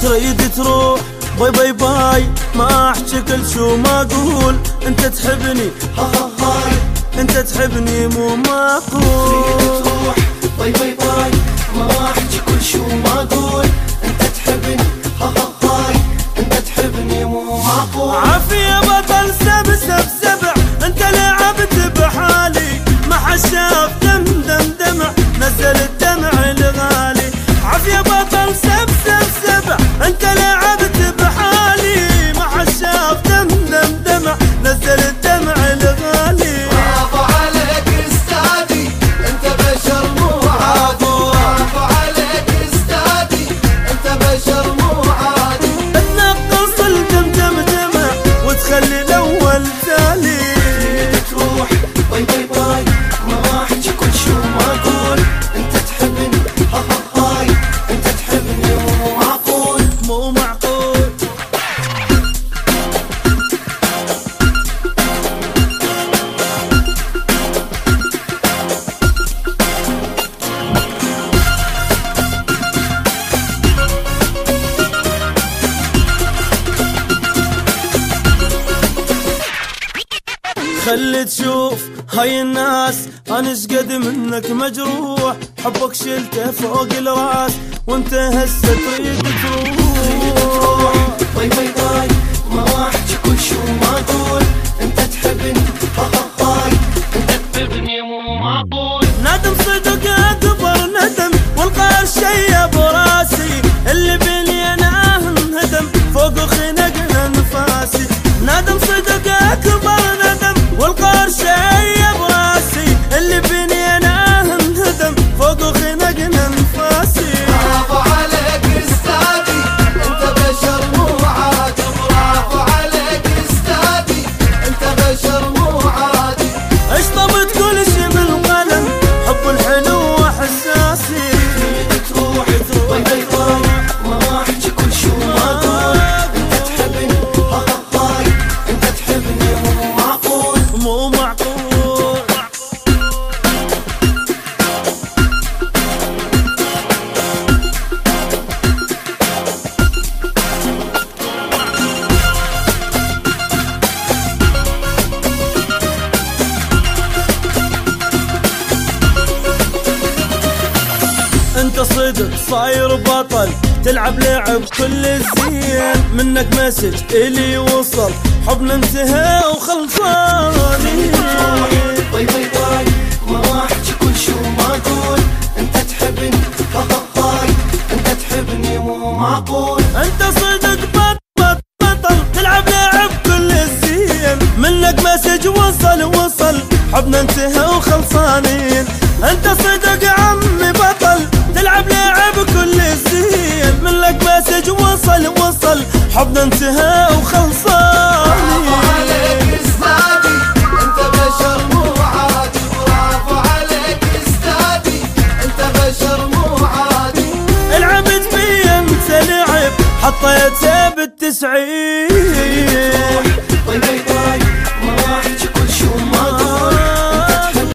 تريد تروح باي باي باي، ما احكي كل شو ما اقول، انت تحبني ها ها هاي، انت تحبني مو معقول. تريد تروح باي باي باي، ما احكي كل شو ما اقول، انت تحبني ها ها هاي، انت تحبني مو معقول. عافية بطل سب سب سبع، انت لعبت بحالي، ما حد شاف دم دم دمع، نزل الدمع الغالي. عافية بطل سب سب سبع، انت لعبت بحالي، ما حد شاف دم دم دمع، نزل الدمع الغالي. برافو عليك استاذي، انت بشر مو عادي. برافو عليك استاذي، انت بشر مو عادي. تنقص الدم دم دمع وتخلي الاول تالي. تريد تروح باي باي باي، ما احكي كل شو ما اقول، انت تحبني ها ها هاي، انت تحبني مو معقول. مو معقول. خلي تشوف هاي الناس انا شقد منك مجروح، حبك شلته فوق الراس وانت هسه تريد تروح. باي باي باي، ما احكي كل شو ما اقول، انت تحبني ها ها هاي، انت تحبني مو معقول. ندم صدق اكبر ندم، والقهر شيب راسي، اللي بيني انا انهدم، فوق خنقنا نفاسي. ندم صدق اكبر ندم، والقهر شيب راسي، اللي بيني انا انهدم، فوق خنقنا نفاسي. برافو عليك استاذي، انت بشر مو عادي. برافو عليك استاذي، انت بشر مو عادي. اشطبت كل شي بالقلم، حب الحلو واحساسي. تريد تروح باي باي باي، ما احكي كل شو ما اقول، انت تحبني ها ها هاي، انت تحبني مو معقول. مو معقول. انت صدق صاير بطل، تلعب لعب كل الزين، منك مسج الي وصل، حبنا انتهى وخلصاني. باي باي باي، ما احكي كل شو ما اقول، انت تحبني ها ها هاي، انت تحبني مو معقول. انت صدق بطل بطل، تلعب لعب كل الزين، منك مسج وصل وصل، حبنا انتهى وخلصانين. انت صدق عمي بطل، تلعب لعب كل الزين، منك مسج وصل وصل، حبنا انتهى وخلصانين. برافو عليك استاذي، انت بشر مو عادي. برافو عليك استاذي، انت بشر مو عادي. العبت بي انت لعب، حطيته بالتسعين.